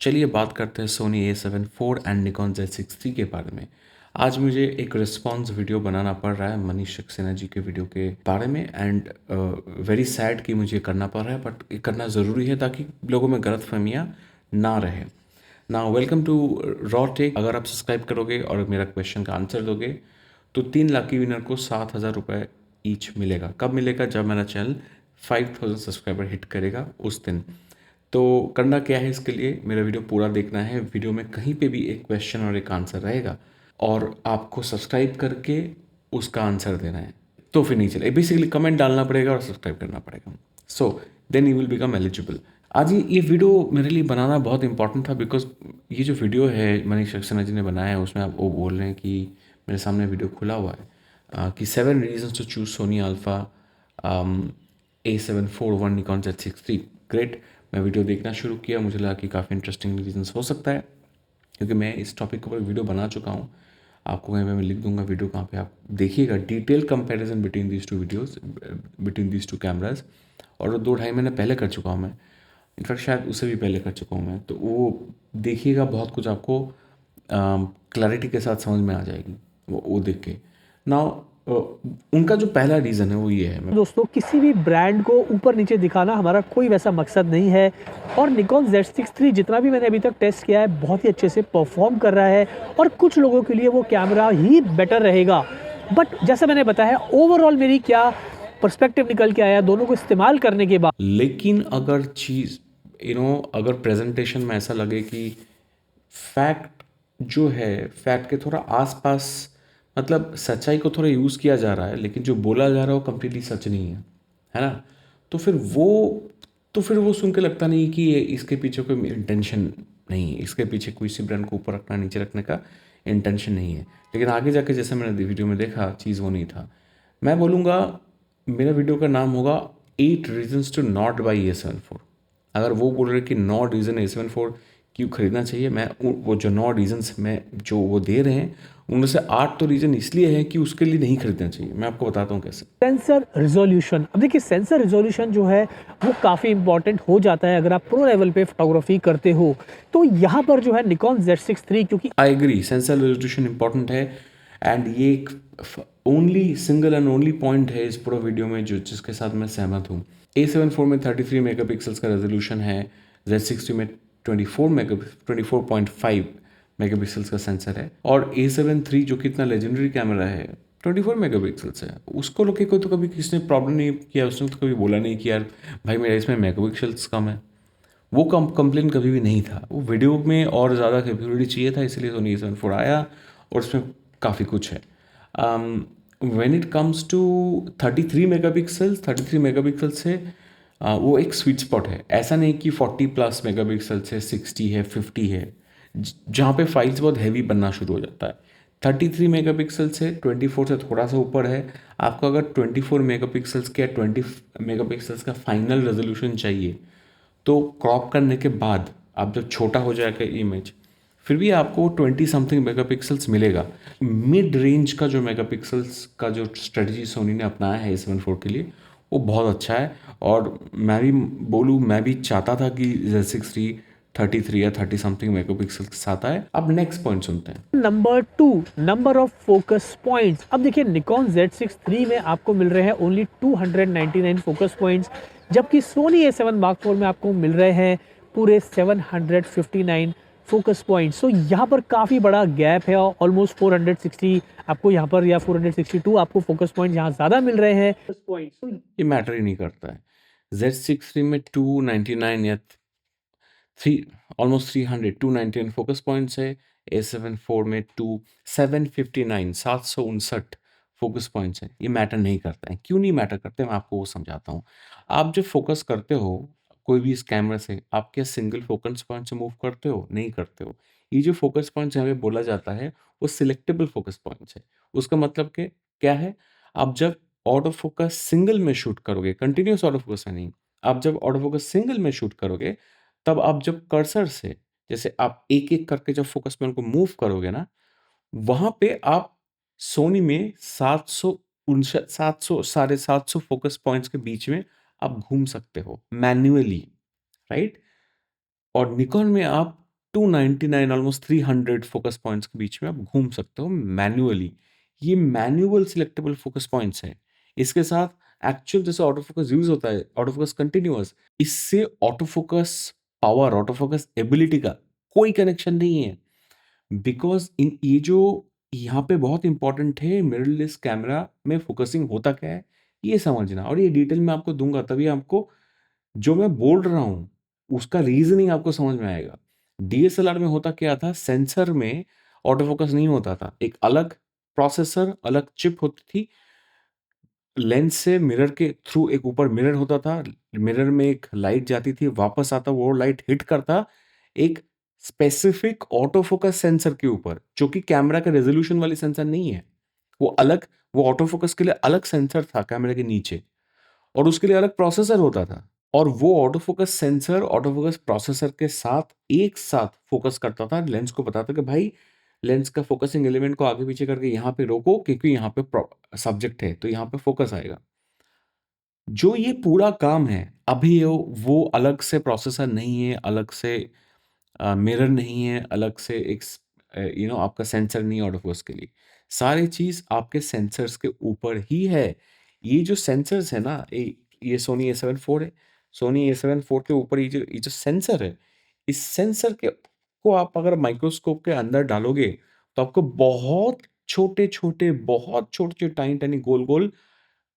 चलिए बात करते हैं Sony A7 IV and Nikon Z6 III के बारे में। आज मुझे एक रिस्पॉन्स वीडियो बनाना पड़ रहा है मनीष सक्सेना जी के वीडियो के बारे में एंड वेरी सैड कि मुझे करना पड़ रहा है, बट ये करना ज़रूरी है ताकि लोगों में गलतफहमियां ना रहे। ना वेलकम टू रॉ टेक। अगर आप सब्सक्राइब करोगे और मेरा क्वेश्चन का आंसर दोगे तो 3 लाख विनर को 7,000 रुपये ईच मिलेगा। कब मिलेगा? जब मेरा चैनल 5,000 सब्सक्राइबर हिट करेगा उस दिन। तो करना क्या है, इसके लिए मेरा वीडियो पूरा देखना है। वीडियो में कहीं पे भी एक क्वेश्चन और एक आंसर रहेगा और आपको सब्सक्राइब करके उसका आंसर देना है। तो फिर नहीं चले, बेसिकली कमेंट डालना पड़ेगा और सब्सक्राइब करना पड़ेगा। So then you will become eligible. आज ये वीडियो मेरे लिए बनाना बहुत इंपॉर्टेंट था बिकॉज ये जो वीडियो है मनीष सक्सेना जी ने बनाया है उसमें आप वो बोल रहे हैं कि मेरे सामने वीडियो खुला हुआ है कि 7 reasons to choose Sony Alpha A741 Nikon Z6 III। Great. मैं वीडियो देखना शुरू किया, मुझे लगा कि काफ़ी इंटरेस्टिंग रीजंस हो सकता है क्योंकि मैं इस टॉपिक के ऊपर वीडियो बना चुका हूँ। आपको कहीं पे मैं लिख दूंगा वीडियो कहाँ पे, आप देखिएगा detail comparison between these two videos, between these two cameras. और 2-2.5 महीने पहले कर चुका हूँ मैं, इनफैक्ट शायद उससे भी पहले कर चुका हूँ मैं। तो वो देखिएगा, बहुत कुछ आपको क्लैरिटी के साथ समझ में आ जाएगी वो देख के। नाउ उनका जो पहला रीज़न है वो ये है। मैं दोस्तों, किसी भी ब्रांड को ऊपर नीचे दिखाना हमारा कोई वैसा मकसद नहीं है और निकॉन Z6 III जितना भी मैंने अभी तक टेस्ट किया है बहुत ही अच्छे से परफॉर्म कर रहा है और कुछ लोगों के लिए वो कैमरा ही बेटर रहेगा। बट जैसा मैंने बताया, ओवरऑल मेरी क्या पर्सपेक्टिव निकल के आया दोनों को इस्तेमाल करने के बाद। लेकिन अगर चीज़ अगर प्रेजेंटेशन में ऐसा लगे कि फैक्ट जो है फैक्ट के थोड़ा आसपास, मतलब सच्चाई को थोड़ा यूज़ किया जा रहा है लेकिन जो बोला जा रहा है वो कम्प्लीटली सच नहीं है ना? तो फिर वो सुन के लगता नहीं कि ये इसके पीछे कोई इंटेंशन नहीं है, इसके पीछे किसी ब्रांड को ऊपर रखना नीचे रखने का इंटेंशन नहीं है। लेकिन आगे जाके जैसे मैंने वीडियो में देखा चीज़ वो नहीं था। मैं बोलूँगा मेरा वीडियो का नाम होगा 8 reasons to not buy A7 IV। अगर वो बोल रहे कि 9 रीज़न A7 IV क्यों खरीदना चाहिए, मैं वो जो 9 रीजन्स मैं जो वो दे रहे हैं उनमें से 8 तो रीज़न इसलिए है कि उसके लिए नहीं खरीदना चाहिए। मैं आपको बताता हूँ कैसे। सेंसर रिजोल्यूशन, अब देखिए सेंसर रिजोल्यूशन जो है वो काफ़ी इंपॉर्टेंट हो जाता है अगर आप प्रो लेवल पे फोटोग्राफी करते हो। तो यहाँ पर जो है निकॉन Z6 III, क्योंकि I agree, sensor resolution important है एंड ये एक only single and only point है इस पूरा वीडियो में जो जिसके साथ मैं सहमत हूँ। A7 IV में 33 मेगापिक्सल्स का रेजोल्यूशन है, Z6 III में 24.5 मेगापिक्सल्स का सेंसर है और A7 III जो कि इतना लेजेंडरी कैमरा है 24 मेगापिक्सल्स है। उसको लोग को तो कभी किसी ने प्रॉब्लम नहीं किया, उसने तो कभी बोला नहीं कि यार भाई मेरा इसमें मेगापिक्सल्स कम है। वो कंप्लेन कभी भी नहीं था। वो वीडियो में और ज़्यादा कैपेबिलिटी चाहिए था, इसलिए सोनी A7 IV आया और उसमें काफ़ी कुछ है। When it comes to 33 megapixel से वो एक स्वीट स्पॉट है। ऐसा नहीं कि 40+ मेगापिक्सल से 60 है, 50 है, जहाँ पे फाइल्स बहुत हैवी बनना शुरू हो जाता है। 33 मेगापिक्सल से 24 से थोड़ा सा ऊपर है। आपको अगर 24 मेगापिक्सल्स के 20 मेगापिक्सल्स का फाइनल रेजोल्यूशन चाहिए तो क्रॉप करने के बाद आप जब छोटा हो जाएगा इमेज फिर भी आपको 20 समथिंग मेगापिक्सल्स मिलेगा। मिड रेंज का जो मेगापिक्सल्स का जो स्ट्रेटजी सोनी ने अपनाया है A7 IV के लिए वो बहुत अच्छा है। और मैं भी बोलूँ, मैं भी चाहता था कि Z6 III 33 या 30 समथिंग मेगापिक्सल के साथ आए। अब नेक्स्ट पॉइंट सुनते हैं। Number 2, number of focus points. अब देखिए निकॉन Z6 III में आपको मिल रहे हैं ओनली 299 फोकस पॉइंट्स, जबकि सोनी A7 Mark IV में आपको मिल रहे हैं पूरे 759 फोकस पॉइंट्स। तो यहाँ पर काफ़ी बड़ा गैप है, ऑलमोस्ट 460 आपको यहाँ पर या 462 आपको फोकस पॉइंट यहाँ ज़्यादा मिल रहे हैं। ये मैटर ही नहीं करता है। Z6 III में 299 या थ्री ऑलमोस्ट 300 299 फोकस पॉइंट्स है। A7 IV में 759 759 फोकस पॉइंट्स है। ये मैटर नहीं करता है। क्यों नहीं मैटर करते, मैं आपको वो समझाता हूँ। आप जब फोकस करते हो कोई भी इस कैमरा से, आप क्या सिंगल फोकस पॉइंट से मूव करते हो? नहीं करते हो। ये जो फोकस पॉइंट्स हमें बोला जाता है वो सिलेक्टेबल फोकस पॉइंट्स है। उसका मतलब के क्या है? आप जब ऑटो फोकस सिंगल में शूट करोगे, कंटिन्यूस ऑटो फोकस में नहीं, आप जब ऑटो फोकस सिंगल में शूट करोगे तब आप जब कर्सर से जैसे आप एक-एक करके जब फोकस पॉइंट को मूव करोगे ना, वहाँ पे आप सोनी में 700 साढ़े 700 फोकस पॉइंट्स के बीच में आप घूम सकते हो मैन्युअली, राइट? और निकॉन में आप 299 ऑलमोस्ट 300 फोकस पॉइंट्स के बीच में आप घूम सकते हो मैन्युअली। ये मैन्युअल सिलेक्टेबल फोकस पॉइंट्स है। इसके साथ एक्चुअल जैसे ऑटो फोकस यूज होता है, ऑटो फोकस कंटिन्यूअस, इससे auto focus power, auto focus ability का कोई कनेक्शन नहीं है। बिकॉज इन ये जो यहाँ पे बहुत इंपॉर्टेंट है, मिररलेस कैमरा में फोकसिंग होता क्या है ये समझना, और ये डिटेल में आपको दूंगा, तभी आपको जो मैं बोल रहा हूँ उसका रीजनिंग आपको समझ में आएगा। डीएसएलआर में होता क्या था, सेंसर में ऑटो फोकस नहीं होता था, एक अलग प्रोसेसर, अलग चिप होती थी, लेंस से मिरर के थ्रू एक ऊपर मिरर होता था, मिरर में एक लाइट जाती थी, वापस आता वो लाइट हिट करता एक स्पेसिफिक ऑटो फोकस सेंसर के ऊपर, जो कि कैमरा का रेजोल्यूशन वाली सेंसर नहीं है। वो अलग, वो ऑटो फोकस के लिए अलग सेंसर था कैमरे के नीचे, और उसके लिए अलग प्रोसेसर होता था। और वो auto focus sensor auto focus processor के साथ एक साथ फोकस करता था, लेंस को बताता कि भाई लेंस का फोकसिंग एलिमेंट को आगे पीछे करके यहाँ पे रोको, क्योंकि यहाँ पे सब्जेक्ट है तो यहाँ पे फोकस आएगा। जो ये पूरा काम है अभी वो अलग से प्रोसेसर नहीं है, अलग से मिरर नहीं है, अलग से एक आपका सेंसर नहीं है ऑटो फोकस के लिए। सारी चीज आपके सेंसर्स के ऊपर ही है। ये जो सेंसर्स है ना, ये सोनी A7 IV है, सोनी A7 IV के ऊपर ये जो सेंसर है, इस सेंसर के को आप अगर माइक्रोस्कोप के अंदर डालोगे तो आपको बहुत छोटे छोटे टाइनी टाइनी गोल गोल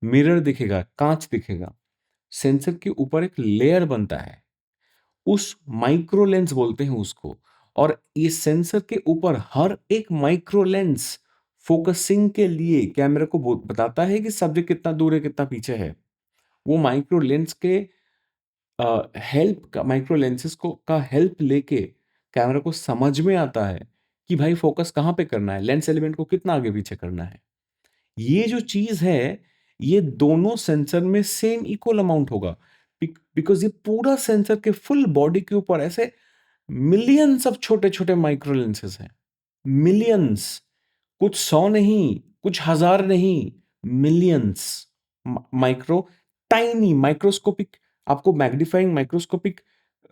मिरर दिखेगा, कांच दिखेगा। सेंसर के ऊपर एक लेयर बनता है, उस माइक्रो लेंस बोलते हैं उसको। और इस सेंसर के ऊपर हर एक माइक्रो लेंस फोकसिंग के लिए कैमरा को बताता है कि सब्जेक्ट कितना दूर है, कितना पीछे है। वो माइक्रो लेंस के हेल्प का, माइक्रो लेंसेस को का हेल्प लेके कैमरा को समझ में आता है कि भाई फोकस कहाँ पे करना है, लेंस एलिमेंट को कितना आगे पीछे करना है। ये जो चीज है, ये दोनों सेंसर में सेम इक्वल अमाउंट होगा, बिकॉज ये पूरा सेंसर के फुल बॉडी के ऊपर ऐसे मिलियंस ऑफ छोटे छोटे माइक्रो लेंसेस हैं। मिलियंस, कुछ 100 नहीं, कुछ हजार नहीं, मिलियंस माइक्रो, टाइनी माइक्रोस्कोपिक। आपको मैग्नीफाइंग माइक्रोस्कोपिक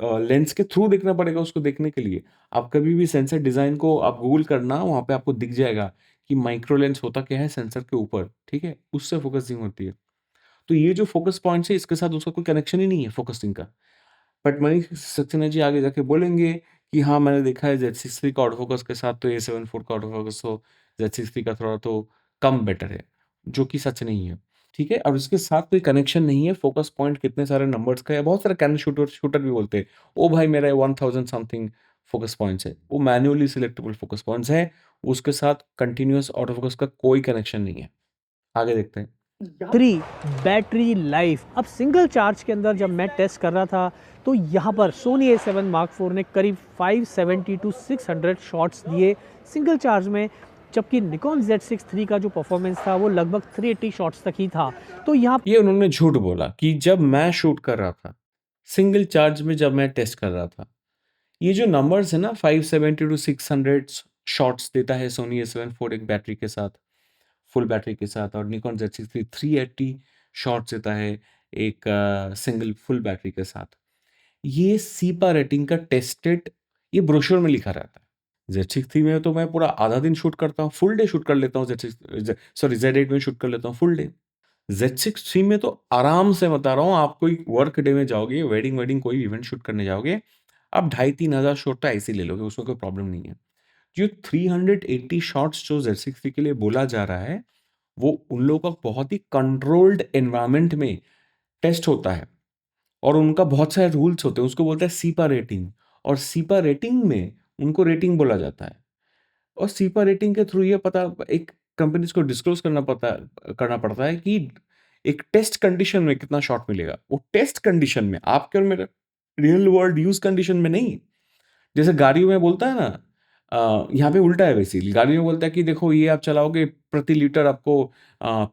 लेंस के थ्रू देखना पड़ेगा उसको देखने के लिए। आप कभी भी सेंसर डिजाइन को आप गूगल करना, वहां पे आपको दिख जाएगा कि माइक्रो लेंस होता क्या है सेंसर के ऊपर, ठीक है, उससे फोकसिंग होती है। तो ये जो फोकस पॉइंट है इसके साथ उसका कोई कनेक्शन ही नहीं है फोकसिंग का। बट मनीष सक्सेना जी आगे जाके बोलेंगे कि हाँ मैंने देखा है Z6 का ऑटो फोकस के साथ तो A7 IV का ऑटो फोकस तो Z6 का थोड़ा तो कम बेटर है, जो कि सच नहीं है। ठीक है, और इसके साथ कोई कनेक्शन नहीं है फोकस पॉइंट कितने सारे नंबर्स का है। बहुत सारे कैनन शूटर शूटर भी बोलते हैं ओ भाई मेरा 1000 समथिंग फोकस पॉइंट्स है, वो मैन्युअली सिलेक्टेबल फोकस पॉइंट्स है, उसके साथ कंटिन्यूअस ऑटो फोकस का कोई कनेक्शन नहीं है। आगे देखते हैं। 3 बैटरी लाइफ। अब सिंगल चार्ज के अंदर जब मैं टेस्ट कर रहा था तो यहाँ पर सोनी A7 Mark IV ने करीब 570 to 600 शॉट्स दिए सिंगल चार्ज में, जबकि निकॉन Z6 III का जो परफॉर्मेंस था वो लगभग 380 शॉट्स तक ही था। तो यहाँ ये उन्होंने झूठ बोला कि जब मैं शूट कर रहा था सिंगल चार्ज में, जब मैं टेस्ट कर रहा था, ये जो नंबर्स है ना 570 to 600 शॉट्स देता है सोनी A7 IV एक बैटरी के साथ, फुल बैटरी के साथ, और निकॉन Z6 III 380 शॉट्स देता है एक सिंगल फुल बैटरी के साथ। ये सीपा रेटिंग का टेस्टेड, ये ब्रोशर में लिखा रहता है। Z6 III में तो मैं पूरा आधा दिन शूट करता हूँ, फुल डे शूट कर लेता हूँ, Z8 में शूट कर लेता हूँ फुल डे। Z6 III में तो आराम से बता रहा हूँ, आप कोई वर्क डे में जाओगे, वेडिंग वेडिंग कोई इवेंट शूट करने जाओगे, आप 2,500-3,000 शॉट तो ऐसे ही ले लोगे, उसमें कोई प्रॉब्लम नहीं है। जो 380 शॉट्स जो Z6 III के लिए बोला जा रहा है, वो उन लोगों का बहुत ही कंट्रोल्ड एनवायरनमेंट में टेस्ट होता है, और उनका बहुत सारे रूल्स होते हैं, उसको बोलते हैं सीपा रेटिंग। और सीपा रेटिंग में उनको रेटिंग बोला जाता है, और सीपा रेटिंग के थ्रू ये पता एक कंपनीज को डिस्क्लोज करना पड़ता है कि एक टेस्ट कंडीशन में कितना शॉट मिलेगा। वो टेस्ट कंडीशन में, आपके और मेरे रियल वर्ल्ड यूज कंडीशन में नहीं। जैसे गाड़ियों में बोलता है ना, यहाँ पे उल्टा है बेसिकली, गाड़ियों में बोलता है कि देखो ये आप चलाओगे प्रति लीटर आपको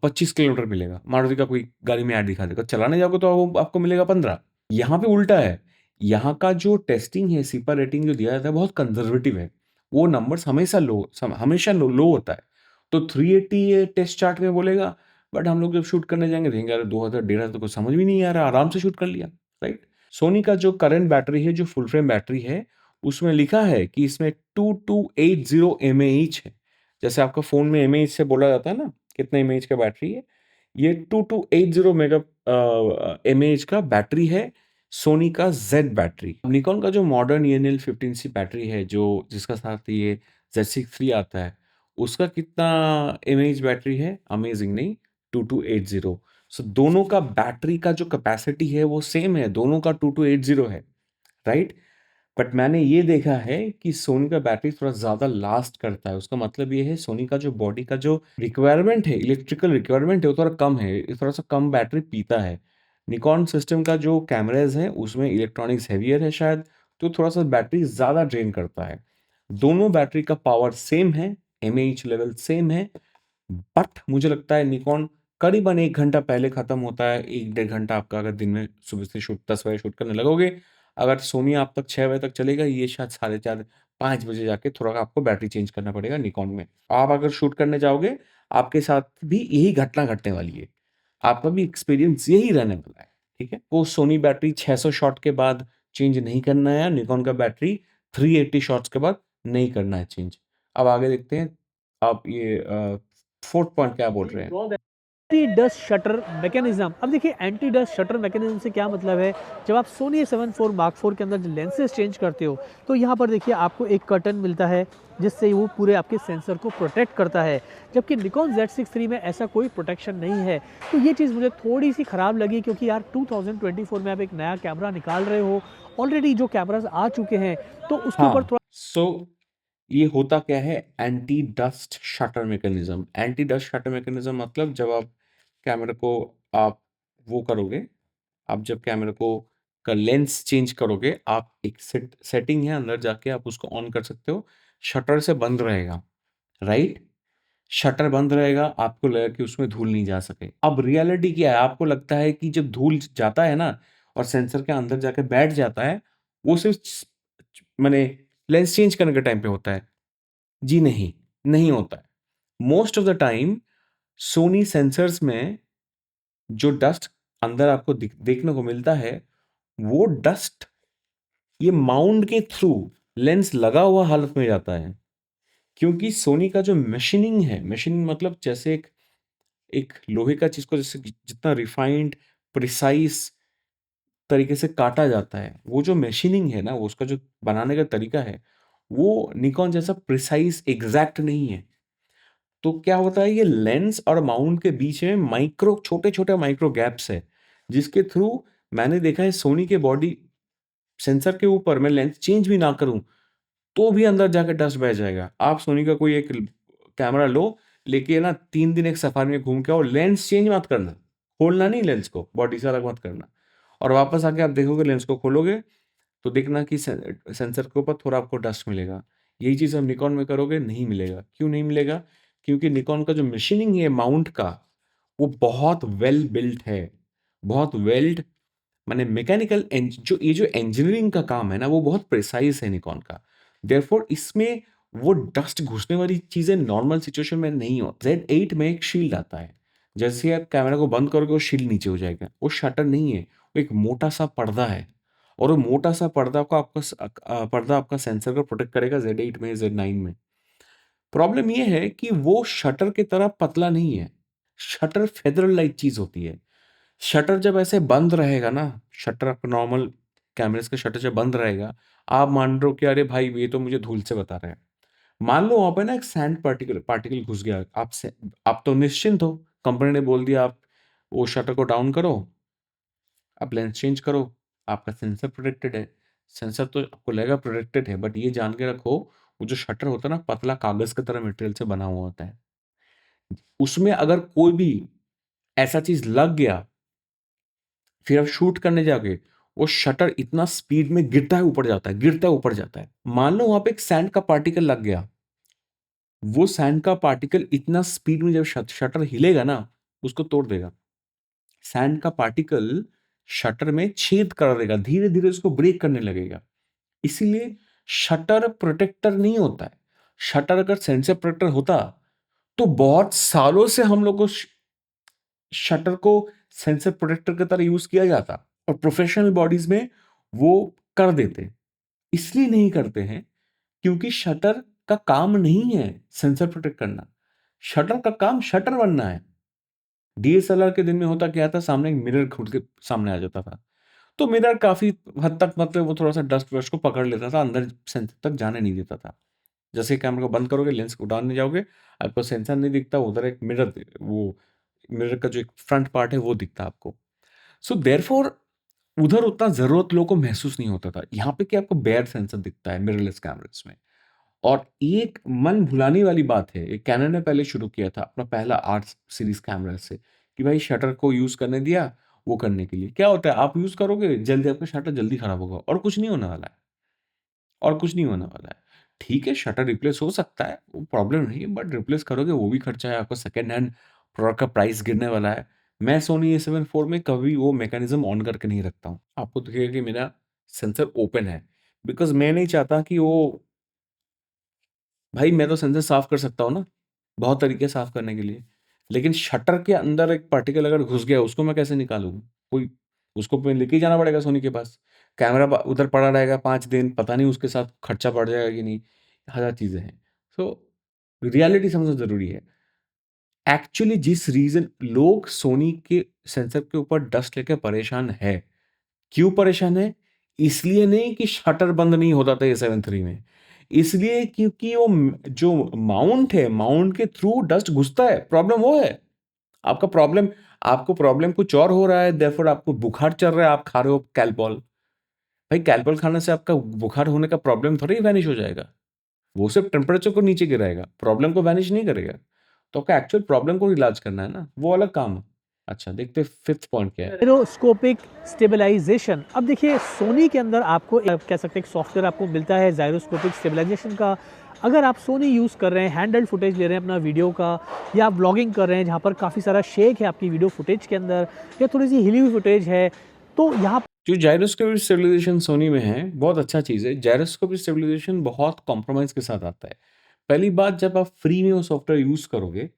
25 किलोमीटर मिलेगा, मारुति का कोई गाड़ी में ऐड दिखा देगा, चलाने जाओगे तो आपको मिलेगा 15। यहाँ पे उल्टा है, यहाँ का जो टेस्टिंग है, सीपा रेटिंग जो दिया जाता है बहुत कंजर्वेटिव है, वो नंबर्स हमेशा लो होता है। तो 380 ये टेस्ट चार्ट में बोलेगा, बट हम लोग जब शूट करने जाएंगे देखेंगे यार 2000 तो कुछ समझ भी नहीं आ रहा, आराम से शूट कर लिया, राइट। सोनी का जो करंट बैटरी है, जो फुल फ्रेम बैटरी है, उसमें लिखा है कि इसमें 2280 mAh है। जैसे आपका फ़ोन में mAh से बोला जाता है ना, कितने mAh का बैटरी है, ये 2280 mAh का बैटरी है, सोनी का Z बैटरी। निकॉन का जो मॉडर्न ENL15C बैटरी है, जो जिसका साथ ये Z6 III आता है, उसका कितना mAh बैटरी है? अमेज़िंग नहीं? 2280। सो दोनों का बैटरी का जो कैपेसिटी है वो सेम है, दोनों का 2280 है, राइट? बट मैंने ये देखा है कि सोनी का बैटरी थोड़ा ज़्यादा लास्ट करता है। उसका मतलब ये है सोनी का जो बॉडी का जो रिक्वायरमेंट है, इलेक्ट्रिकल रिक्वायरमेंट है, वो थोड़ा कम है, ये थोड़ा-सा कम बैटरी पीता है। निकॉन सिस्टम का जो कैमराज़ हैं उसमें इलेक्ट्रॉनिक्स हेवियर है शायद, तो थोड़ा-सा बैटरी ज़्यादा ड्रेन करता है। दोनों बैटरी का पावर सेम है, एमएएच लेवल सेम है, बट मुझे लगता है निकॉन करीबन 1 घंटा पहले खत्म होता है, 1 डेढ़ घंटा आपका अगर दिन में सुबह से 10 बजे शूट करने लगोगे, अगर सोनी आप तक 6 बजे तक चलेगा, ये शायद साढ़े 4 5 बजे जाके थोड़ा आपको बैटरी चेंज करना पड़ेगा निकॉन में। आप अगर शूट करने जाओगे, आपके साथ भी यही घटना घटने वाली है। आपका भी एक्सपीरियंस यही रहने वाला है, ठीक है? वो सोनी बैटरी 600 शॉट के बाद चेंज नहीं करना है, निकॉन का बैटरी 380 शॉट्स के बाद नहीं करना है चेंज। अब आगे देखते हैं, आप ये 4th पॉइंट क्या बोल रहे हैं? Anti dust shutter mechanism. अब देखिए एंटी डस्ट शटर मैकेनिज्म से क्या मतलब है, जब आप Soni A7 IV Mark IV के अंदर जो लेंसेज चेंज करते हो, तो यहाँ पर देखिए आपको एक कर्टन मिलता है जिससे वो पूरे आपके सेंसर को प्रोटेक्ट करता है, जबकि निकॉन Z6 III में ऐसा कोई प्रोटेक्शन नहीं है। तो ये चीज़ मुझे थोड़ी सी ख़राब लगी, क्योंकि यार 2024 में आप एक नया कैमरा निकाल रहे हो, ऑलरेडी जो कैमराज आ चुके हैं तो उसके ऊपर हाँ, सो ये होता क्या है, anti dust shutter mechanism. Anti dust shutter mechanism मतलब जब आप कैमरा को आप वो करोगे, आप जब कैमरा को का लेंस चेंज करोगे, आप एक सेटिंग है, अंदर जाके आप उसको ऑन कर सकते हो, शटर से बंद रहेगा, राइट? शटर बंद रहेगा, आपको लगेगा कि उसमें धूल नहीं जा सके। अब रियलिटी क्या है, आपको लगता है कि जब धूल जाता है ना और सेंसर के अंदर जाके बैठ जाता है, वो सिर्फ माने लेंस चेंज करने के टाइम पे होता है। जी नहीं, नहीं होता है। Most of the time Sony sensors में जो डस्ट अंदर आपको देखने को मिलता है, वो डस्ट ये माउंट के थ्रू लेंस लगा हुआ हालत में जाता है। क्योंकि सोनी का जो मशीनिंग है, मशीनिंग मतलब जैसे एक एक लोहे का चीज़ को जैसे जितना रिफाइंड, प्रिसाइज़ तरीके से काटा जाता है, वो जो मशीनिंग है ना, वो उसका जो बनाने का तरीका है, वो निकॉन जैसा प्रिसाइज़ एग्ज़ैक्ट नहीं है। तो क्या होता है, ये लेंस और माउंट के बीच में माइक्रो छोटे-छोटे माइक्रो गैप्स है, जिसके थ्रू मैंने देखा है सोनी के बॉडी सेंसर के ऊपर मैं लेंस चेंज भी ना करूँ, तो भी अंदर जाके डस्ट बह जाएगा। आप सोनी का कोई एक कैमरा लो, लेके ना 3 दिन एक सफारी में घूम के आओ, लेंस चेंज मत करना। खोलना नहीं लेंस को, बॉडी से अलग मत करना। और वापस आके आप देखोगे लेंस को खोलोगे, तो देखना कि सेंसर के ऊपर थोड़ा आपको डस्ट मिलेगा। यही चीज़ आप निकॉन में करोगे, नहीं मिलेगा। क्यों नहीं मिलेगा? क्योंकि निकॉन का जो मशीनिंग है माउंट का, वो बहुत वेल बिल्ट है। बहुत वेल्ड माने मैकेनिकल जो ये जो इंजीनियरिंग का काम है ना, वो बहुत प्रिसाइज़ है निकॉन का। देयरफॉर इसमें वो डस्ट घुसने वाली चीज़ें नॉर्मल सिचुएशन में नहीं हो। Z8 में एक शील्ड आता है। जैसे ही आप कैमरा को बंद करोगे, वो शील्ड नीचे हो जाएगा। वो शटर नहीं है, वो एक मोटा-सा पर्दा है और वो मोटा-सा पर्दा को पर्दा आपका सेंसर को प्रोटेक्ट करेगा Z8 में, Z9 में। प्रॉब्लम ये है कि वो शटर की तरह पतला नहीं है। शटर फेदरल लाइक चीज़ होती है। शटर जब ऐसे बंद रहेगा ना, शटर आपका नॉर्मल कैमरेज़ का शटर जब बंद रहेगा, आप मान रहे हो कि अरे भाई ये तो मुझे धूल से बता रहा है। मान लो वहाँ पे ना एक सैंड पार्टिकल पार्टिकल घुस गया, आप तो निश्चिंत हो, कंपनी ने बोल दिया आप वो शटर को डाउन करो, आप लेंस चेंज करो, आपका सेंसर प्रोटेक्टेड है। सेंसर तो आपको लगेगा प्रोटेक्टेड है, बट ये जान के रखो, वो जो शटर होता है ना, पतला कागज़ की तरह मटेरियल से बना हुआ होता है। उसमें अगर कोई भी ऐसा चीज़ लग गया, फिर आप शूट करने जाओगे, वो शटर इतना स्पीड में गिरता है ऊपर जाता है, गिरता है ऊपर जाता है। मान लो वहाँ पे एक सैंड का पार्टिकल लग गया, वो सैंड का पार्टिकल इतना स्पीड में जब शटर हिलेगा ना, उसको तोड़ देगा। सैंड का पार्टिकल शटर में छेद कर देगा, धीरे-धीरे उसको ब्रेक करने लगेगा। इसीलिए शटर प्रोटेक्टर नहीं होता है। शटर अगर सेंसर प्रोटेक्टर होता, तो बहुत सालों से हम लोग को शटर को सेंसर प्रोटेक्टर की तरह यूज़ किया जाता और प्रोफेशनल बॉडीज़ में वो कर देते। इसलिए नहीं करते हैं क्योंकि शटर का काम नहीं है सेंसर प्रोटेक्ट करना। शटर का काम शटर बनना है। डीएसएलआर के दिन में होता क्या था, सामने एक मिरर खुद के सामने आ जाता था, तो मिरर काफी हद तक मतलब वो थोड़ा सा डस्ट वस्ट को पकड़ लेता था, अंदर सेंसर तक जाने नहीं देता था। जैसे कैमरा को बंद करोगे, लेंस को उठाने जाओगे, आपको सेंसर नहीं दिखता, उधर एक मिरर, वो मिरर का जो एक फ्रंट पार्ट है वो दिखता आपको। सो देयरफॉर उधर उतना जरूरत लोगों को महसूस नहीं होता था। यहाँ पे क्या, आपको बेयर सेंसर दिखता है मिररलेस कैमरास में। और एक मन भुलाने वाली बात है, एक कैनन ने पहले शुरू किया था अपना पहला 8 सीरीज कैमरा से, कि भाई शटर को यूज करने दिया, वो करने के लिए क्या होता है, आप यूज करोगे जल्दी, आपका शटर जल्दी खराब होगा और कुछ नहीं होने वाला है, और कुछ नहीं होने वाला है। ठीक है, शटर रिप्लेस हो सकता है, वो प्रॉब्लम नहीं है, बट रिप्लेस करोगे वो भी खर्चा है, आपका सेकंड हैंड प्रोडक्ट का प्राइस गिरने वाला है। मैं सोनी A7 IV में कभी वो मैकेनिज्म ऑन करके नहीं रखता हूँ। आपको दिखेगा कि मेरा सेंसर ओपन है, बिकॉज मैं नहीं चाहता कि वो, भाई मैं तो सेंसर साफ कर सकता हूँ ना, बहुत तरीके साफ करने के लिए, लेकिन शटर के अंदर एक पार्टिकल अगर घुस गया, उसको मैं कैसे निकालूँ? कोई, उसको फिर लेके जाना पड़ेगा सोनी के पास, कैमरा उधर पड़ा रहेगा 5 दिन, पता नहीं उसके साथ खर्चा बढ़ जाएगा कि नहीं, हजार चीजें हैं। सो रियलिटी समझना जरूरी है। एक्चुअली जिस रीजन लोग सोनी के सेंसर के ऊपर डस्ट लेके परेशान है, क्यों परेशान है? इसलिए नहीं कि शटर बंद नहीं होता था A7 III में, इसलिए क्योंकि वो जो माउंट है, माउंट के थ्रू डस्ट घुसता है, प्रॉब्लम वो है। आपका प्रॉब्लम, आपको प्रॉब्लम कुछ और हो रहा है, देयरफॉर आपको बुखार चल रहा है, आप खा रहे हो कैलपॉल। भाई कैलपॉल खाने से आपका बुखार होने का प्रॉब्लम थोड़ी ही वैनिश हो जाएगा, वो सिर्फ टेम्परेचर को नीचे गिराएगा, प्रॉब्लम को वैनिश नहीं करेगा। तो आपका एक्चुअल प्रॉब्लम को इलाज करना है ना, वो अलग काम है। अच्छा, देखते हैं फिफ्थ पॉइंट क्या है। Gyroscopic stabilisation. अब देखिए सोनी के अंदर आपको कह सकते हैं एक सॉफ्टवेयर आपको मिलता है जायरोस्कोपिक स्टेबलाइजेशन का। अगर आप सोनी यूज़ कर रहे हैं, हैंडल्ड फुटेज ले रहे हैं अपना वीडियो का, या आप व्लॉगिंग कर रहे हैं जहाँ पर काफ़ी सारा शेक है आपकी वीडियो फुटेज के अंदर, या थोड़ी सी हिली हुई फुटेज है, तो यहाँ जो जायरोस्कोपिक स्टेबलाइजेशन सोनी में है, बहुत अच्छा चीज़ है। जायरोस्कोपिक स्टेबलाइजेशन बहुत कॉम्प्रोमाइज़ के साथ आता है। पहली बात, जब आप फ्री में वो सॉफ्टवेयर यूज़ करोगे,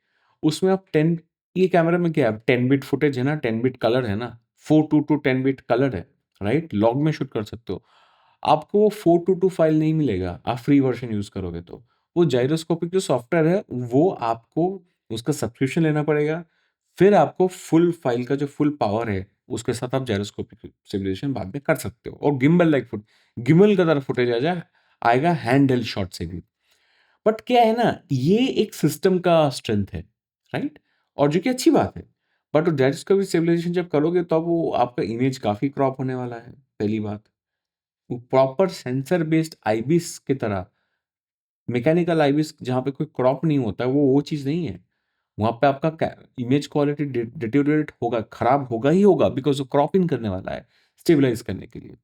उसमें आप 10, ये कैमरा में क्या है, 10 बिट फुटेज है ना, 10 बिट कलर है ना, 422 10 बिट कलर है, राइट? लॉग में शूट कर सकते हो। आपको वो 422 फाइल नहीं मिलेगा, आप फ्री वर्ज़न यूज़ करोगे तो। वो जायरोस्कोपिक जो सॉफ्टवेयर है, वो आपको उसका सब्सक्रिप्शन लेना पड़ेगा, फिर आपको फुल फाइल का जो फुल पावर है, उसके साथ आप जायरोस्कोपिक स्टेबलाइजेशन बाद में कर सकते हो, और गिम्बल लाइक गिम्बल का तरह फुटेज आएगा हैंड हेल्ड शॉट से भी। बट क्या है ना, ये एक सिस्टम का स्ट्रेंथ है, राइट? और जो कि अच्छी बात है। बट जायरोस्कोपिक स्टेबलाइजेशन जब करोगे, तब वो आपका इमेज काफ़ी क्रॉप होने वाला है, पहली बात। वो प्रॉपर सेंसर बेस्ड आईबीएस की तरह, मैकेनिकल आईबीएस जहाँ पे कोई क्रॉप नहीं होता है, वो चीज़ नहीं है। वहाँ पे आपका इमेज क्वालिटी डिटेरियोरेट होगा, खराब होगा ही होगा, बिकॉज वो क्रॉप इन करने वाला है स्टेबलाइज करने के लिए।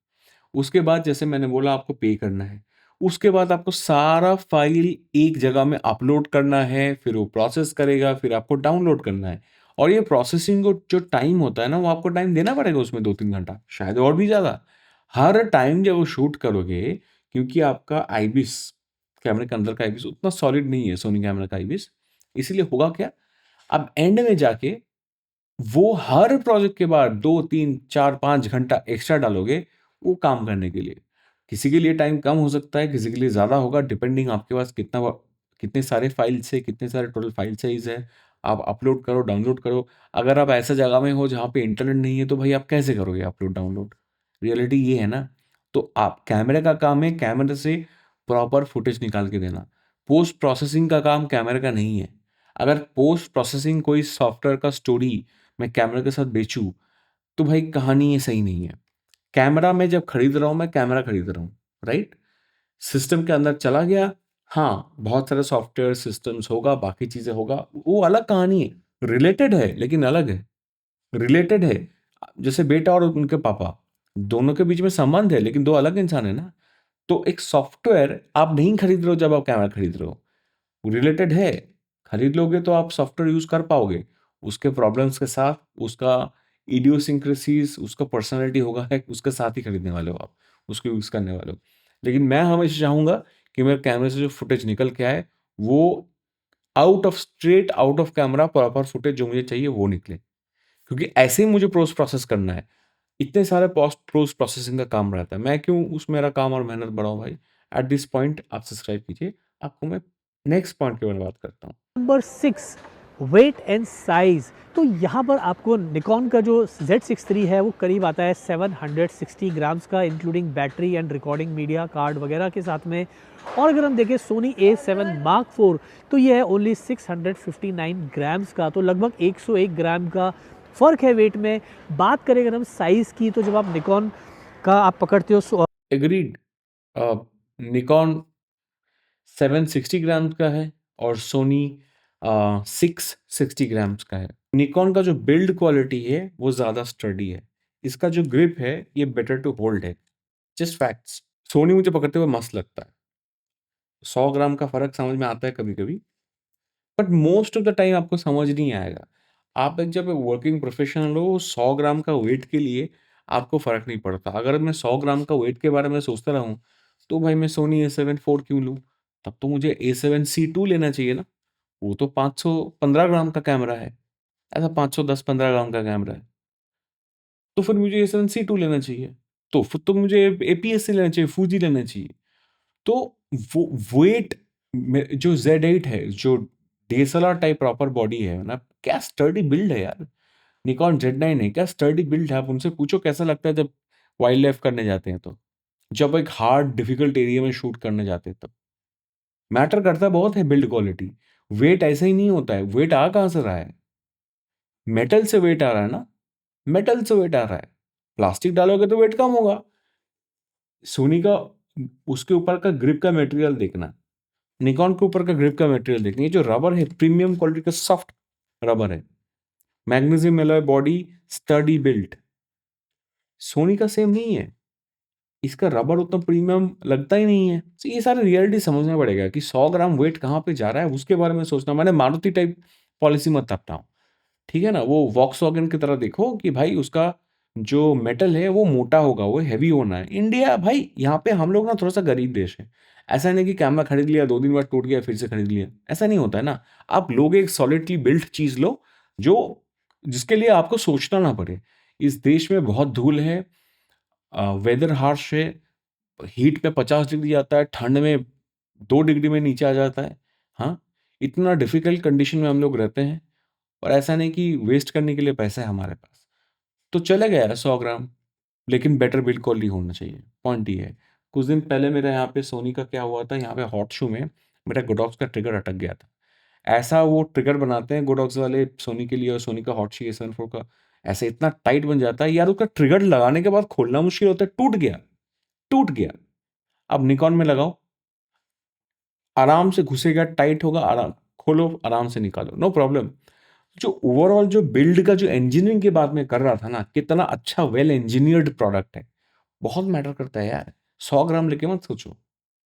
उसके बाद जैसे मैंने बोला, आपको पे करना है। उसके बाद आपको सारा फाइल एक जगह में अपलोड करना है, फिर वो प्रोसेस करेगा, फिर आपको डाउनलोड करना है। और ये प्रोसेसिंग को जो टाइम होता है ना, वो आपको टाइम देना पड़ेगा उसमें 2-3 घंटा, शायद और भी ज़्यादा। हर टाइम जब वो शूट करोगे, क्योंकि आपका आईबीएस, कैमरे के अंदर का आईबीएस उतना सॉलिड नहीं है, सोनी कैमरा का आईबीएस, इसीलिए होगा क्या, अब एंड में जाके वो हर प्रोजेक्ट के बाद 2-3-4-5 घंटा एक्स्ट्रा डालोगे वो काम करने के लिए। किसी के लिए टाइम कम हो सकता है, किसी के लिए ज़्यादा होगा, डिपेंडिंग आपके पास कितने सारे फाइल्स है, कितने सारे टोटल फाइल साइज़ है। आप अपलोड करो, डाउनलोड करो। अगर आप ऐसा जगह में हो जहाँ पे इंटरनेट नहीं है, तो भाई आप कैसे करोगे अपलोड, डाउनलोड? रियलिटी ये है ना। तो आप, कैमरे का काम है कैमरे से प्रॉपर फुटेज निकाल के देना। पोस्ट प्रोसेसिंग का काम कैमरे का नहीं है। अगर पोस्ट प्रोसेसिंग कोई सॉफ्टवेयर का स्टोरी मैं कैमरा के साथ बेचूँ, तो भाई कहानी ये सही नहीं है। कैमरा मैं जब खरीद रहा हूँ, मैं कैमरा खरीद रहा हूँ, राइट? सिस्टम के अंदर चला गया, हाँ, बहुत सारे सॉफ्टवेयर सिस्टम्स होगा, बाकी चीज़ें होगा, वो अलग कहानी है। रिलेटेड है, लेकिन अलग है। रिलेटेड है, जैसे बेटा और उनके पापा, दोनों के बीच में संबंध है, लेकिन 2 अलग इंसान है ना। तो एक सॉफ्टवेयर आप नहीं खरीद रहे हो जब आप कैमरा खरीद रहे हो, रिलेटेड है। खरीद लोगे तो आप सॉफ्टवेयर यूज़ कर पाओगे। उसके प्रॉब्लम्स के साथ, उसका इडियोसिंक्रेसीज़, उसका पर्सनैलिटी होगा है, उसके साथ ही खरीदने वाले हो आप, उसको यूज़ करने वाले हो। लेकिन मैं हमेशा चाहूँगा कि मेरे कैमरे से जो फुटेज निकल के आए, वो straight out of camera proper footage जो मुझे चाहिए वो निकले। क्योंकि ऐसे ही मुझे पोस्ट प्रोसेस करना है। इतने सारे पोस्ट प्रोसेसिंग का काम रहता है, मैं क्यों उस मेरा काम और मेहनत बढ़ाऊँ भाई। एट दिस पॉइंट आप सब्सक्राइब कीजिए, आपको मैं नेक्स्ट पॉइंट के बारे में बात करता हूँ। Number 6, weight and size. तो यहाँ पर आपको निकॉन का जो Z6 III है वो करीब आता है 760 ग्राम्स का, including battery and recording media card वगैरह के साथ में। और अगर हम देखें सोनी A7 Mark IV तो ये है ओनली 659 ग्राम्स का, तो लगभग 101 ग्राम का फ़र्क है वेट में। बात करें अगर हम साइज़ की, तो जब आप निकॉन का आप पकड़ते हो एग्रीड। निकॉन 760 ग्राम्स का है और सोनी 660 ग्राम्स का है। निकॉन का जो बिल्ड क्वालिटी है वो ज़्यादा स्टडी है, इसका जो ग्रिप है ये बेटर टू होल्ड है। Just facts. सोनी मुझे पकड़ते हुए मस्त लगता है, 100 ग्राम का फ़र्क समझ में आता है कभी कभी, but most of the time आपको समझ नहीं आएगा। आप एक जब वर्किंग प्रोफेशनल हो, 100 ग्राम का वेट के लिए आपको फ़र्क नहीं पड़ता। अगर मैं 100 ग्राम का वेट के बारे में सोचता रहूँ, तो भाई मैं सोनी A7 IV क्यों लूँ? तब तो मुझे A7C II लेना चाहिए ना। वो तो 515 ग्राम का कैमरा है, ऐसा 510-15 ग्राम का कैमरा है। तो फिर मुझे A7C II लेना चाहिए। तो फिर तो मुझे APS-C लेना चाहिए, फूजी लेना चाहिए। तो वो वेट में जो Z8 है, जो DSLR टाइप प्रॉपर बॉडी है ना, क्या स्टर्डी बिल्ड है यार। निकॉन Z9 है, क्या स्टर्डी बिल्ड है। आप उनसे पूछो कैसा लगता है जब वाइल्ड लाइफ करने जाते हैं तो। जब एक हार्ड डिफिकल्ट एरिया में शूट करने जाते हैं तब। मैटर करता बहुत है बिल्ड क्वालिटी। वेट ऐसे ही नहीं होता है। वेट आ कहाँ से रहा है? मेटल से वेट आ रहा है ना, मेटल से वेट आ रहा है। प्लास्टिक डालोगे तो वेट कम होगा। सोनी का उसके ऊपर का ग्रिप का मटेरियल देखना, निकॉन के ऊपर का ग्रिप का मटेरियल देखना, ये जो रबर है प्रीमियम क्वालिटी का सॉफ्ट रबर है, magnesium alloy body, sturdy built. Sony का सेम नहीं है, इसका रबर उतना प्रीमियम लगता ही नहीं है। तो ये सारे रियलिटी समझना पड़ेगा कि 100 ग्राम वेट कहाँ पे जा रहा है, उसके बारे में सोचना। मैंने मारुति टाइप पॉलिसी मत अपनाओ, ठीक है ना। वो वॉक्सवैगन की तरह देखो कि भाई उसका जो मेटल है वो मोटा होगा, वो हैवी होना है। इंडिया भाई, यहाँ पे हम लोग ना थोड़ा सा गरीब देश है। ऐसा नहीं कि कैमरा खरीद लिया 2 दिन बाद टूट गया फिर से खरीद लिया, ऐसा नहीं होता है ना। आप लोग एक सॉलिडली बिल्ट चीज लो, जो जिसके लिए आपको सोचना ना पड़े। इस देश में बहुत धूल है, वेदर हार्श है, हीट में 50 डिग्री आता है, ठंड में 2 डिग्री में नीचे आ जाता है। हाँ, इतना डिफिकल्ट कंडीशन में हम लोग रहते हैं, और ऐसा नहीं कि वेस्ट करने के लिए पैसा है हमारे पास। तो चले गया 100 ग्राम, लेकिन बेटर बिल्ड क्वालिटी होना चाहिए। पॉइंट ये है। कुछ दिन पहले मेरे यहाँ पे सोनी का क्या हुआ था, यहाँ पे हॉट शू में मेरा गोडॉक्स का ट्रिगर अटक गया था। ऐसा वो ट्रिगर बनाते हैं गोडॉक्स वाले सोनी के लिए, और सोनी का हॉट शू A7 IV का ऐसे इतना टाइट बन जाता है यार, उसका ट्रिगर लगाने के बाद खोलना मुश्किल होता है। टूट गया, टूट गया। अब निकॉन में लगाओ, आराम से घुसेगा, टाइट होगा, आराम खोलो, आराम से निकालो, नो प्रॉब्लम। जो ओवरऑल जो बिल्ड का जो इंजीनियरिंग की बात मैं कर रहा था ना, कितना अच्छा वेल इंजीनियर्ड प्रोडक्ट है, बहुत मैटर करता है यार। 100 ग्राम लेके मत सोचो।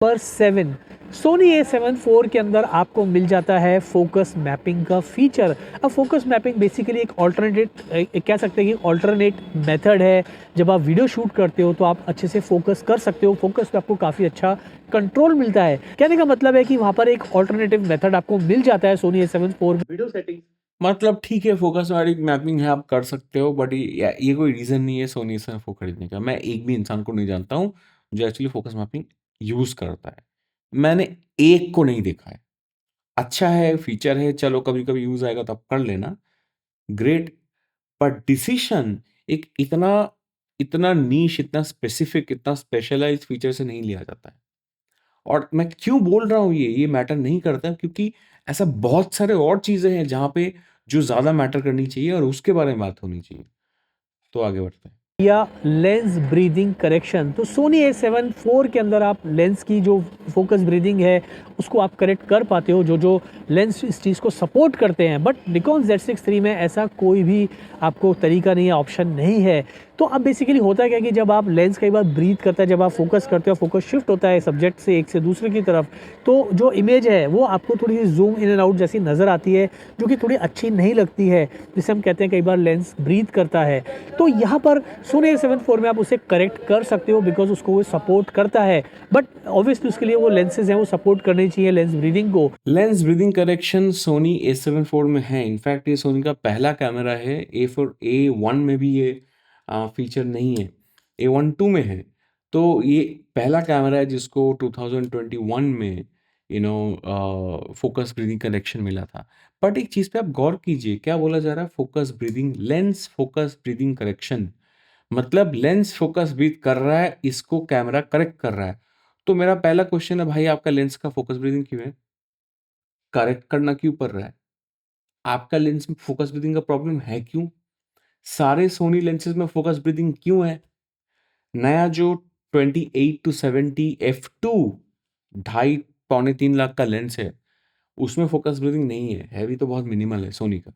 नंबर 7, सोनी A7 IV के अंदर आपको मिल जाता है फोकस मैपिंग का फीचर। अब फोकस मैपिंग बेसिकली एक ऑल्टरनेट कह सकते हैं कि ऑल्टरनेट मेथड है। जब आप वीडियो शूट करते हो तो आप अच्छे से फोकस कर सकते हो, फोकस पे आपको काफ़ी अच्छा कंट्रोल मिलता है। कहने का मतलब है कि वहाँ पर एक ऑल्टरनेटिव मेथड आपको मिल जाता है Soni A7 IV video setting. मतलब ठीक है, फोकस वाली मैपिंग है, आप कर सकते हो, बट ये कोई रीज़न नहीं है सोनी A7 IV खरीदने का। मैं एक भी इंसान को नहीं जानता हूँ जो एक्चुअली फोकस मैपिंग यूज़ करता है। मैंने एक को नहीं देखा है। अच्छा है, फीचर है, चलो कभी कभी यूज़ आएगा तो आप कर लेना, ग्रेट। पर डिसीजन एक इतना इतना नीश, इतना स्पेसिफिक, इतना स्पेशलाइज्ड फीचर से नहीं लिया जाता है। और मैं क्यों बोल रहा हूँ ये मैटर नहीं करता, क्योंकि ऐसा बहुत सारे और चीज़ें हैं जहाँ पे जो ज़्यादा मैटर करनी चाहिए और उसके बारे में बात होनी चाहिए। तो आगे बढ़ते हैं। या लेंस ब्रीदिंग करेक्शन। तो सोनी A7 IV के अंदर आप लेंस की जो फोकस ब्रीदिंग है उसको आप करेक्ट कर पाते हो, जो जो लेंस इस चीज़ को सपोर्ट करते हैं। बट निकॉन Z6 III में ऐसा कोई भी आपको तरीका नहीं है, ऑप्शन नहीं है। तो अब बेसिकली होता है क्या कि जब आप लेंस कई बार ब्रीथ करता है, जब आप फोकस करते हो, फोकस शिफ्ट होता है सब्जेक्ट से एक से दूसरे की तरफ, तो जो इमेज है वो आपको थोड़ी सी जूम इन एंड आउट जैसी नज़र आती है, जो कि थोड़ी अच्छी नहीं लगती है, जिसे हम कहते हैं कई बार लेंस ब्रीथ करता है। तो यहाँ पर सोनी A7 IV में आप उसे करेक्ट कर सकते हो, बिकॉज उसको वो सपोर्ट करता है। बट ऑब्वियसली उसके लिए वो लेंसेज हैं, वो सपोर्ट करनी चाहिए लेंस ब्रीदिंग को। Lens breathing correction Sony A7 IV में है। इनफैक्ट ये सोनी का पहला कैमरा है। A1 में भी ये फीचर नहीं है, A12 में है। तो ये पहला कैमरा है जिसको 2021 में फोकस ब्रीदिंग कनेक्शन मिला था। बट एक चीज़ पे आप गौर कीजिए, क्या बोला जा रहा है? Focus breathing, lens focus breathing correction, मतलब लेंस फोकस ब्रीथ कर रहा है, इसको कैमरा करेक्ट कर रहा है। तो मेरा पहला क्वेश्चन है, भाई आपका लेंस का फोकस ब्रीदिंग क्यों है? करेक्ट करना क्यों पड़ रहा है? आपका लेंस में फोकस ब्रीथिंग का प्रॉब्लम है क्यों? सारे सोनी लेंसेज में फोकस ब्रीथिंग क्यों है? नया जो 28 टू 70 f2 ढाई पौने 3 लाख का लेंस है, उसमें फोकस ब्रीथिंग नहीं है भी तो बहुत मिनिमल है सोनी का।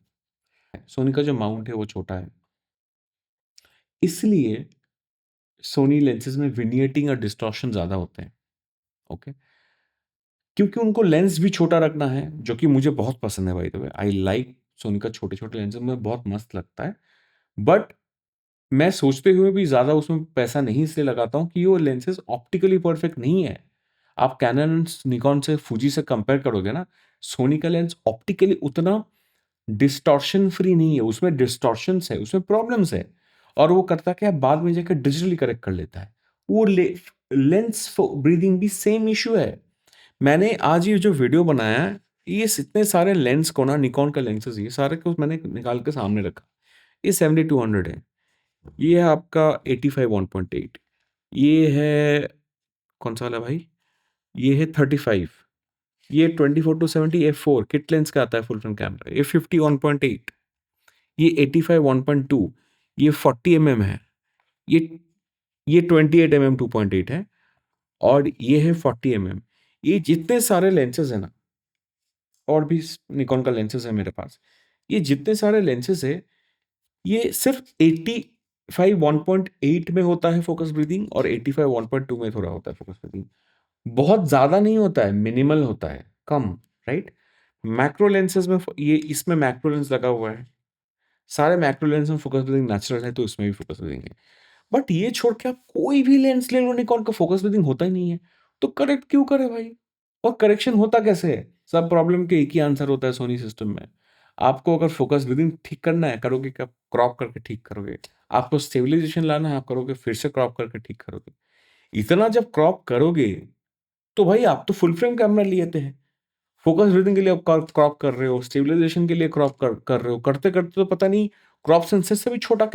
सोनी का जो माउंट है वो छोटा है, इसलिए सोनी लेंसेज में विनियटिंग और डिस्टॉर्शन ज्यादा होते हैं। ओके, क्योंकि उनको लेंस भी छोटा रखना है, जो कि मुझे बहुत पसंद है। भाई the way, I like Sony का छोटे छोटे लेंसेज में बहुत मस्त लगता है। बट मैं सोचते हुए भी ज़्यादा उसमें पैसा नहीं इसलिए लगाता हूँ कि वो लेंसेज ऑप्टिकली परफेक्ट नहीं है। आप कैनन, निकॉन से, फूजी से कंपेयर करोगे ना, सोनी का लेंस ऑप्टिकली उतना डिस्टॉर्शन फ्री नहीं है, उसमें डिस्टॉर्शंस है, उसमें प्रॉब्लम्स है। और वो करता क्या है, बाद में जाकर डिजिटली करेक्ट कर लेता है। वो लेंस ब्रीदिंग भी सेम इशू है। मैंने आज ये जो वीडियो बनाया है, ये इतने सारे लेंस को ना, निकॉन का लेंसेज ये सारे को मैंने निकाल के सामने रखा। ये 7200 है, ये है आपका 85 1.8, ये है कौन सा वाला भाई, ये है 35, ये 24-70 f4 किट लेंस का आता है फुल फ्रेम कैमरा, ये 50 1.8, ये 85 1.2, ये 40 है, ये ये 28 2.8 है, और ये है 40 ये जितने सारे लेंसेज है ना, और भी निकॉन का लेंसेज है मेरे पास, ये जितने सारे लेंसेज है, ये सिर्फ 85 1.8 में होता है फोकस ब्रीदिंग, और 85 1.2 में थोड़ा होता है फोकस ब्रीदिंग। बहुत ज्यादा नहीं होता है, मिनिमल होता है, कम। राइट, मैक्रो लेंसेज में ये, इसमें मैक्रो लेंस लगा हुआ है, सारे मैक्रो लेंस में फोकस ब्रीदिंग नेचुरल है, तो इसमें भी फोकस ब्रीदिंग है। बट ये छोड़ के आप कोई भी लेंस ले लो निकॉन का, फोकस ब्रीदिंग होता ही नहीं है। तो करेक्ट क्यों करे भाई? और करेक्शन होता कैसे है? सब प्रॉब्लम के एक ही आंसर होता है सोनी सिस्टम में। आपको अगर फोकस ब्रीदिंग ठीक करना है, करोगे क्या? क्रॉप करके ठीक करोगे। आपको स्टेबलाइजेशन लाना है, आप करोगे फिर से क्रॉप करके ठीक करोगे। इतना जब क्रॉप करोगे, तो भाई आप तो फुल फ्रेम कैमरा लिए थे, फोकस ब्रीदिंग के लिए आप क्रॉप कर रहे हो, स्टेबलाइजेशन के लिए क्रॉप कर रहे हो, करते करते तो पता नहीं क्रॉप सेंसर से भी छोटा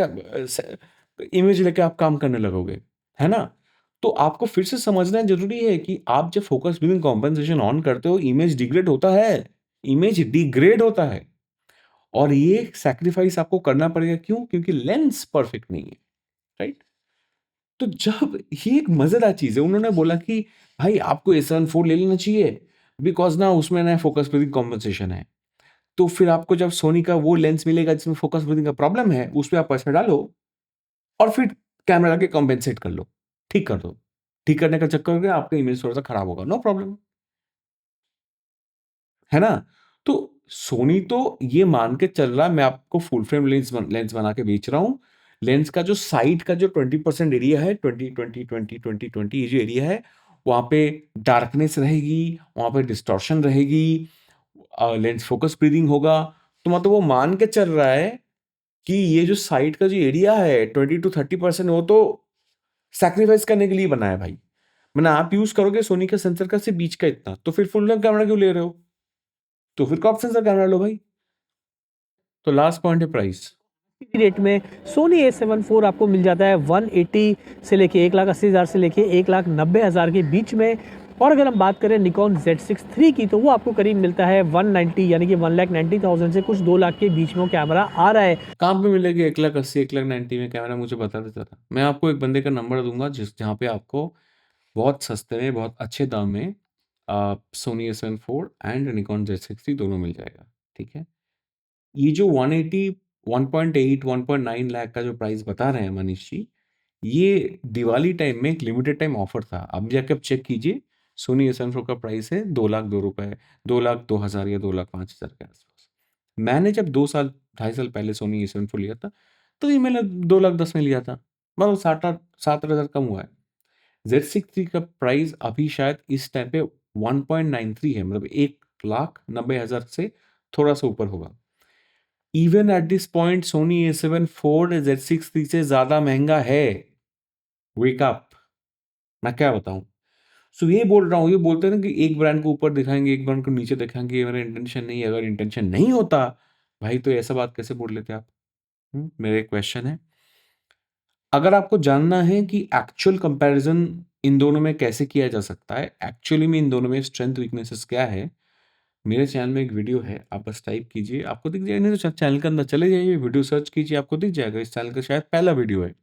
इमेज लेके आप काम करने लगोगे, है ना? तो आपको फिर से समझना जरूरी है कि आप जब फोकस ब्रीदिंग कॉम्पेंसेशन ऑन करते हो, इमेज डिग्रेड होता है, इमेज डिग्रेड होता है, और ये सैक्रिफाइस आपको करना पड़ेगा। क्यों? क्योंकि लेंस परफेक्ट नहीं है। राइट, तो जब ये एक मजेदार चीज है, उन्होंने बोला कि भाई आपको A7 IV ले लेना चाहिए, बिकॉज ना उसमें ना फोकस ब्रीदिंग कॉम्पेंसेशन है। तो फिर आपको जब सोनी का वो लेंस मिलेगा जिसमें फोकस ब्रीदिंग का प्रॉब्लम है, उस पर आप पैसे डालो, और फिर कैमरा के कॉम्पेंसेट कर लो, ठीक कर दो। ठीक करने का चक्कर में आपका इमेज थोड़ा सा खराब होगा, नो प्रॉब्लम, है ना? तो सोनी तो ये मान के चल रहा है, मैं आपको फुल फ्रेम लेंस बना के बेच रहा हूं। लेंस का जो साइड का जो 20% एरिया है, 20-20-20-20-20, ये जो एरिया है, वहां पे डार्कनेस रहेगी, वहां पे डिस्टॉर्शन रहेगी, लेंस फोकस ब्रीदिंग होगा। तो मतलब वो मान के चल रहा है कि ये जो साइड का जो एरिया है 20-30%, वो तो सैक्रिफाइस करने के लिए बना है भाई। मैंने आप यूज करोगे सोनी का सेंसर का सिर्फ बीच का इतना, तो फिर फुल लेंथ कैमरा क्यों ले रहे हो? तो फिर क्रॉप सेंसर कैमरा लो भाई। तो लास्ट पॉइंट है प्राइस। रेट में सोनी A7 IV आपको मिल जाता है 180 से लेके 1,80,000 से लेके 1,90,000 के बीच में। और अगर हम बात करें निकॉन Z6 III की, तो वो आपको करीब मिलता है 190, यानी कि 1,90,000 से कुछ 2 लाख के बीच में वो कैमरा आ रहा है। कहाँ पे मिलेगी 1,80,000 1,90,000 में कैमरा? मुझे बता देता था, मैं आपको एक बंदे का नंबर दूंगा जहाँ पे आपको बहुत सस्ते में, बहुत अच्छे दाम में Sony A7 IV and Nikon Z6 III दोनों मिल जाएगा। ठीक है, ये जो 180 1.8 1.9 लाख का जो प्राइस बता रहे हैं मनीष जी, ये दिवाली टाइम में एक लिमिटेड टाइम ऑफर था। अब जाके आप चेक कीजिए, सोनी A7 IV का प्राइस है 2,02,000, 2,02,000 या 2,05,000 के आसपास। मैंने जब 2 साल 2.5 साल पहले सोनी A7 IV लिया था, तो ये मैंने 2,10,000 में लिया था, मतलब 7,000 कम हुआ है। Z6 III का प्राइस अभी शायद इस टाइम पे 1.93 है, मतलब 1,90,000 से थोड़ा सा ऊपर होगा। Even at this point Sony A7 IV Z6 से ज़्यादा महंगा है। वेक अप, मैं क्या बताऊं। सो ये बोल रहा हूँ, ये बोलते हैं ना कि एक ब्रांड को ऊपर दिखाएंगे एक ब्रांड को नीचे दिखाएंगे, ये मेरा इंटेंशन नहीं है। अगर इंटेंशन नहीं होता भाई तो ऐसा बात कैसे बोल लेते आप। मेरा एक क्वेश्चन है, अगर आपको जानना है कि एक्चुअल कंपैरिजन इन दोनों में कैसे किया जा सकता है, एक्चुअली में इन दोनों में स्ट्रेंथ वीकनेसेस क्या है, मेरे चैनल में एक वीडियो है, आप बस टाइप कीजिए आपको दिख जाएगा। नहीं तो चैनल के अंदर चले जाइए, वीडियो सर्च कीजिए, आपको दिख जाएगा। इस चैनल का शायद पहला वीडियो है,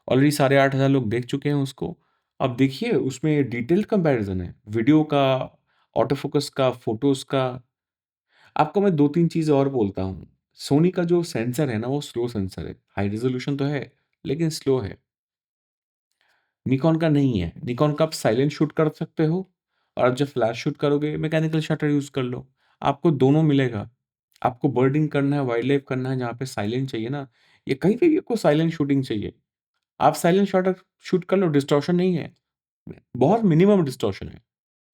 ऑलरेडी 8,500 लोग देख चुके हैं उसको। अब देखिए उसमें डिटेल्ड कंपैरिजन है वीडियो का, ऑटो फोकस का, फोटोज का। आपको मैं 2-3 चीज़ और बोलता हूँ। सोनी का जो सेंसर है ना वो स्लो सेंसर है, हाई रेजोल्यूशन तो है लेकिन स्लो है। निकॉन का नहीं है। निकॉन का आप साइलेंट शूट कर सकते हो और आप जब फ्लैश शूट करोगे मैकेनिकल शटर यूज़ कर लो, आपको दोनों मिलेगा। आपको बर्डिंग करना है, वाइल्ड लाइफ करना है, जहाँ पे साइलेंट चाहिए ना, ये कहीं पे भी आपको साइलेंट शूटिंग चाहिए, आप साइलेंट शटर शूट कर लो, डिस्टॉर्शन नहीं है, बहुत मिनिमम डिस्टॉर्शन है।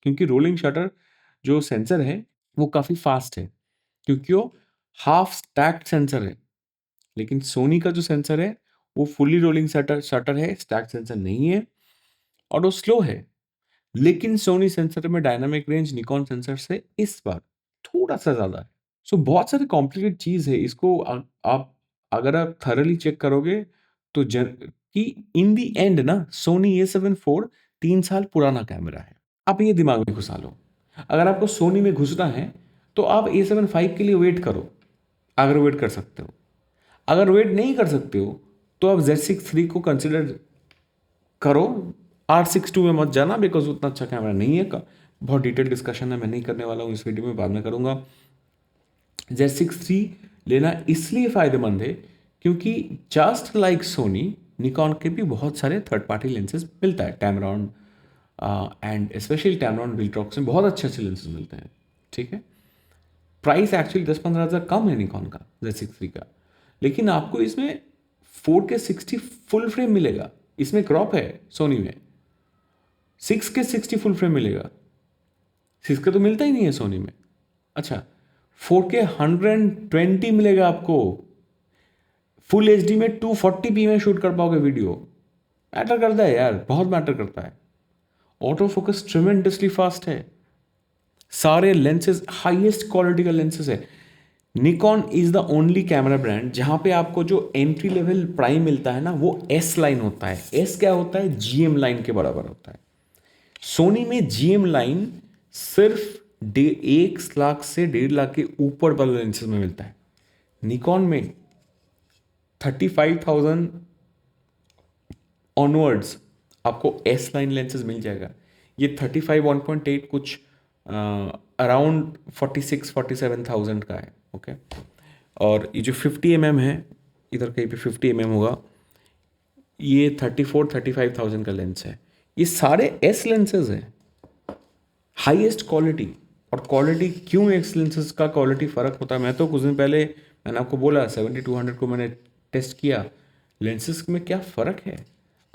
क्योंकि रोलिंग शटर जो सेंसर है वो काफ़ी फास्ट है, क्योंकि वो हाफ स्टैक्ड सेंसर है। लेकिन सोनी का जो सेंसर है वो फुली रोलिंग शटर शटर है, स्टैक सेंसर नहीं है और वो स्लो है। लेकिन सोनी सेंसर में डायनामिक रेंज निकॉन सेंसर से इस बार थोड़ा सा ज़्यादा है। सो बहुत सारी कॉम्प्लिकेटेड चीज़ है, इसको आप अगर आप थरली चेक करोगे तो कि इन दी एंड ना सोनी A7 IV 3 साल पुराना कैमरा है। आप ये दिमाग में घुसा लो, अगर आपको सोनी में घुसना है तो आप A7 V के लिए वेट करो, अगर वेट कर सकते हो। अगर वेट नहीं कर सकते हो तो आप Z6 III को कंसिडर करो। R62 में मत जाना, बिकॉज उतना अच्छा कैमरा नहीं है। बहुत डिटेल डिस्कशन है, मैं नहीं करने वाला हूँ इस वीडियो में, बाद में करूँगा। Z6 III लेना इसलिए फ़ायदेमंद है क्योंकि जस्ट लाइक सोनी, निकॉन के भी बहुत सारे थर्ड पार्टी लेंसेज मिलता है। टैमरॉन एंड स्पेशली टैमरॉन विल्ट्रॉक्स में बहुत अच्छे अच्छे लेंसेज मिलते हैं, ठीक है। प्राइस एक्चुअली 10-15 हज़ार कम है निकॉन का Z6 III का, लेकिन आपको इसमें 4K 60 फुल फ्रेम मिलेगा। इसमें क्रॉप है सोनी में, 6K 60 फुल फ्रेम मिलेगा, 6K तो मिलता ही नहीं है सोनी में। अच्छा, 4K 120 मिलेगा आपको, फुल HD में 240p में शूट कर पाओगे वीडियो। मैटर करता है यार, बहुत मैटर करता है। ऑटो फोकस ट्रिमेंडसली फास्ट है, सारे लेंसेज हाईएस्ट क्वालिटी का लेंसेज है। Nikon is the only camera brand जहां पे आपको जो एंट्री लेवल प्राइम मिलता है ना वो एस लाइन होता है। एस क्या होता है? GM लाइन के बराबर होता है। सोनी में GM लाइन सिर्फ 1 लाख से 1.5 लाख के ऊपर वाले लेंसेज में मिलता है। निकॉन में 35,000 ऑनवर्ड्स आपको एस लाइन लेंसेज मिल जाएगा। ये 35 1.8 कुछ अराउंड 46-47,000 का है, ओके। और ये जो 50 mm है, इधर कहीं पे 50 mm होगा, ये 34-35,000 का लेंस है। ये सारे एस लेंसेज हैं, हाईएस्ट क्वालिटी। और क्वालिटी क्यों एक्स लेंसेज का क्वालिटी फ़र्क होता है, मैं तो कुछ दिन पहले मैंने आपको बोला 7200 को मैंने टेस्ट किया, लेंसेज में क्या फ़र्क है,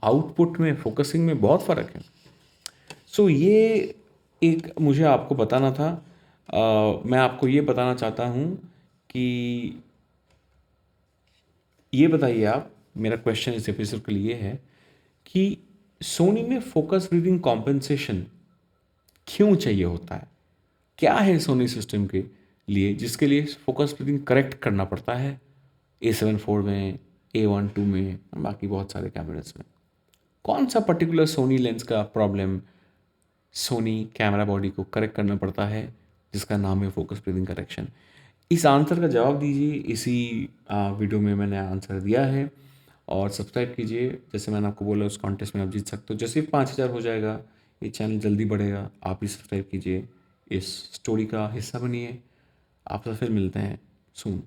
आउटपुट में, फोकसिंग में बहुत फ़र्क है। सो ये एक मुझे आपको बताना था। मैं आपको ये बताना चाहता हूँ कि ये बताइए आप, मेरा क्वेश्चन इस एपिसोड के लिए है कि सोनी में फोकस ब्रीथिंग कॉम्पेंसेशन क्यों चाहिए होता है? क्या है सोनी सिस्टम के लिए जिसके लिए फोकस ब्रीथिंग करेक्ट करना पड़ता है A7 IV में, A1 II में, बाकी बहुत सारे कैमरास में? कौन सा पर्टिकुलर सोनी लेंस का प्रॉब्लम सोनी कैमरा बॉडी को करेक्ट करना पड़ता है जिसका नाम है फोकस ब्रीथिंग करेक्शन? इस आंसर का जवाब दीजिए, इसी वीडियो में मैंने आंसर दिया है। और सब्सक्राइब कीजिए, जैसे मैंने आपको बोला उस कॉन्टेस्ट में आप जीत सकते हो। जैसे ही 5,000 हो जाएगा ये चैनल जल्दी बढ़ेगा, आप भी सब्सक्राइब कीजिए, इस स्टोरी का हिस्सा बनिए। आपसे फिर मिलते हैं सून।